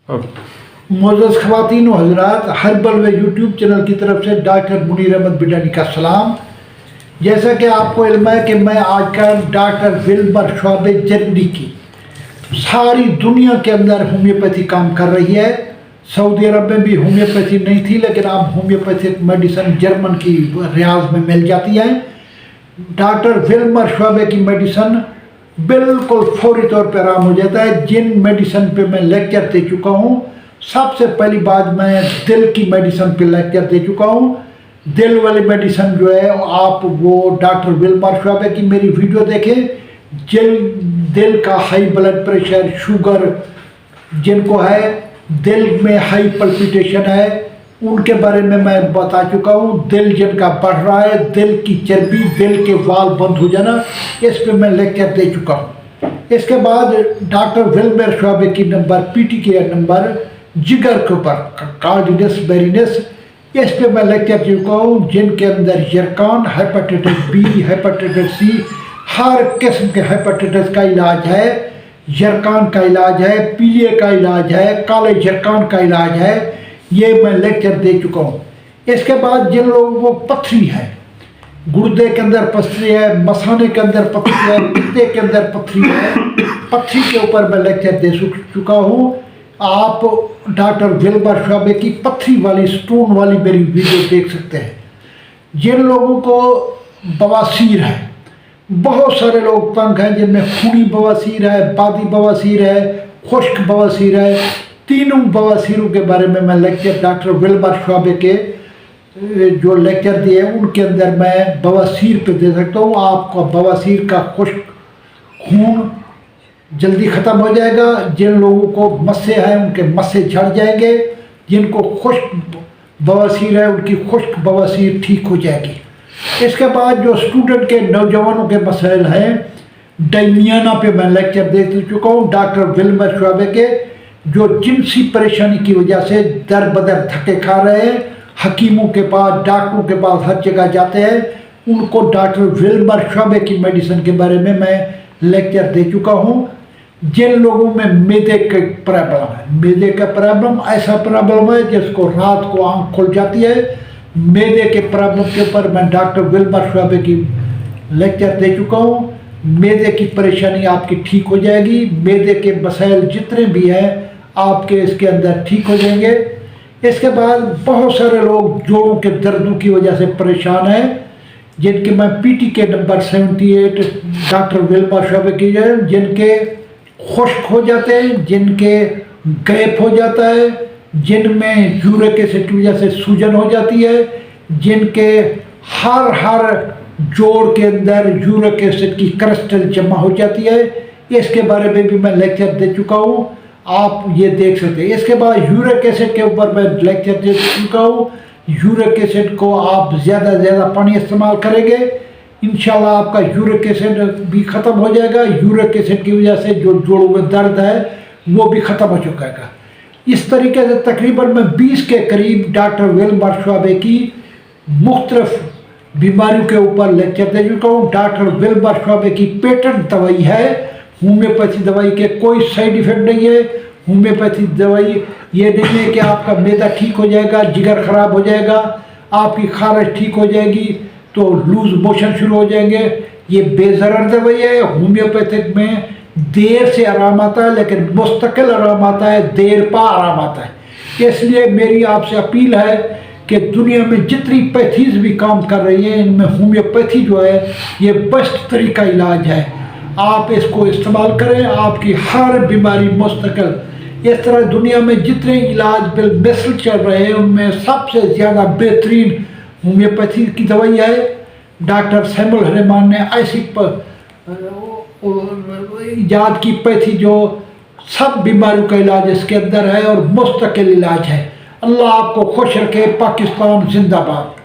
मुअज़्ज़ज़ ख़वातीन व हज़रात, हर्बल व यूट्यूब चैनल की तरफ से डॉक्टर मुनीर अहमद बिडानी का सलाम। जैसा कि आपको इल्म है कि मैं आजकल डॉक्टर विल्बर शोबे जर्मनी की सारी दुनिया के अंदर होम्योपैथी काम कर रही है। सऊदी अरब में भी होम्योपैथी नहीं थी, लेकिन अब होम्योपैथिक मेडिसिन जर्मन की रियाज में मिल जाती है। डॉक्टर विल्बर शोबे की मेडिसिन बिल्कुल फौरी तौर पर आराम हो जाता है। जिन मेडिसिन पे मैं लेक्चर दे चुका हूँ, सबसे पहली बात मैं दिल की मेडिसिन पे लेक्चर दे चुका हूँ। दिल वाली मेडिसिन जो है आप वो डॉक्टर विल्बर शोबे की मेरी वीडियो देखें। दिल का हाई ब्लड प्रेशर, शुगर जिनको है, दिल में हाई पल्पिटेशन है, उनके बारे में मैं बता चुका हूँ। दिल जिनका बढ़ रहा है, दिल की चर्बी, दिल के वाल बंद हो जाना, इस पे मैं लेक्चर दे चुका हूँ। इसके बाद डॉक्टर विल्बर शोबे की नंबर पीटी के नंबर जिगर के ऊपर कार्डिनस बेरिनस, इस पे मैं लेक्चर दे चुका हूँ। जिनके अंदर यरकान, हेपेटाइटिस बी, हेपेटाइटिस सी, हर किस्म के हेपेटाइटिस का इलाज है। यरकान का इलाज है, पीलिया का इलाज है, काले यरकान का इलाज है, ये मैं लेक्चर दे चुका हूँ। इसके बाद जिन लोगों को पथरी है, गुर्दे के अंदर पथरी है, मसाने के अंदर पथरी है, पित्ते के अंदर पथरी है, पथरी के ऊपर मैं लेक्चर दे चुका हूँ। आप डॉक्टर विल्बर शोबे की पथरी वाली, स्टोन वाली मेरी वीडियो देख सकते हैं। जिन लोगों को बवासीर है, बहुत सारे लोग तंग हैं जिनमें खूनी बवासीर है, बादी बवासीर है, खुश्क बवासीर है, तीनों बवासीरों के बारे में मैं लेक्चर डॉक्टर विल्बर शोबे के जो लेक्चर दिए उनके अंदर मैं बवासीर पे दे सकता हूँ। आपका बवासीर का खुश्क खून जल्दी ख़त्म हो जाएगा। जिन लोगों को मस्से हैं उनके मस्से झड़ जाएंगे। जिनको खुश्क बवासीर है उनकी खुश्क बवासीर ठीक हो जाएगी। इसके बाद जो स्टूडेंट के नौजवानों के मसाइल हैं, डायमियाना पे मैं लेक्चर दे चुका हूँ डॉक्टर विल्बर शोबे के। जो जिनसी परेशानी की वजह से दर बदर धक्के खा रहे हैं, हकीमों के पास, डॉक्टरों के पास हर जगह जाते हैं, उनको डॉक्टर विल्बर शोबे की मेडिसिन के बारे में मैं लेक्चर दे चुका हूँ। जिन लोगों में मैदे के प्रॉब्लम है, मैदे का प्रॉब्लम ऐसा प्रॉब्लम है जिसको रात को आँख खुल जाती है, मैदे के प्रॉब्लम के ऊपर मैं डॉक्टर विल्बर शोबे की लेक्चर दे चुका हूँ। मैदे की परेशानी आपकी ठीक हो जाएगी। मैदे के मसाइल जितने भी हैं आपके इसके अंदर ठीक हो जाएंगे। इसके बाद बहुत सारे लोग जोड़ों के दर्दों की वजह से परेशान हैं, जिनके मैं पीटी के नंबर 78 डॉक्टर विल्बर शोबे की है। जिनके खुश्क हो जाते हैं, जिनके गैप हो जाता है, जिनमें यूरिक एसिड की वजह से सूजन हो जाती है, जिनके हर जोड़ के अंदर यूरिक एसिड की क्रिस्टल जमा हो जाती है, इसके बारे में भी मैं लेक्चर दे चुका हूँ। आप ये देख सकते हैं। इसके बाद यूरिक एसिड के ऊपर मैं लेक्चर दे चुका हूँ। यूरिक एसिड को आप ज़्यादा से ज़्यादा पानी इस्तेमाल करेंगे, इंशाल्लाह आपका यूरिक एसिड भी ख़त्म हो जाएगा। यूरिक एसिड की वजह से जो जोड़ों में दर्द है वो भी ख़त्म हो चुका। इस तरीके से तकरीबन मैं 20 के करीब डॉक्टर विल्बर शोबे की मुख्तलिफ बीमारियों के ऊपर लेक्चर दे चुका हूँ। डॉक्टर विल्बर शोबे की पेटेंट दवाई है। होम्योपैथी दवाई के कोई साइड इफेक्ट नहीं है। होम्योपैथी दवाई ये नहीं है कि आपका मैदा ठीक हो जाएगा, जिगर ख़राब हो जाएगा, आपकी खारिश ठीक हो जाएगी तो लूज मोशन शुरू हो जाएंगे। ये बेज़रर दवाई है। होम्योपैथिक में देर से आराम आता है, लेकिन मुस्तकिल आराम आता है, देर पा आराम आता है। इसलिए मेरी आपसे अपील है कि दुनिया में जितनी पैथीज भी काम कर रही है, इनमें होम्योपैथी जो है ये बेस्ट तरीका इलाज है। आप इसको इस्तेमाल करें, आपकी हर बीमारी मुस्तकिल। इस तरह दुनिया में जितने इलाज बिलमिसल चल रहे हैं उनमें सबसे ज़्यादा बेहतरीन होम्योपैथी की दवाई है। डॉक्टर सैमुअल हनीमान ने ऐसी इजाद की पैथी जो सब बीमारियों का इलाज इसके अंदर है और मुस्तकिल इलाज है। अल्लाह आपको खुश रखे। पाकिस्तान जिंदाबाद।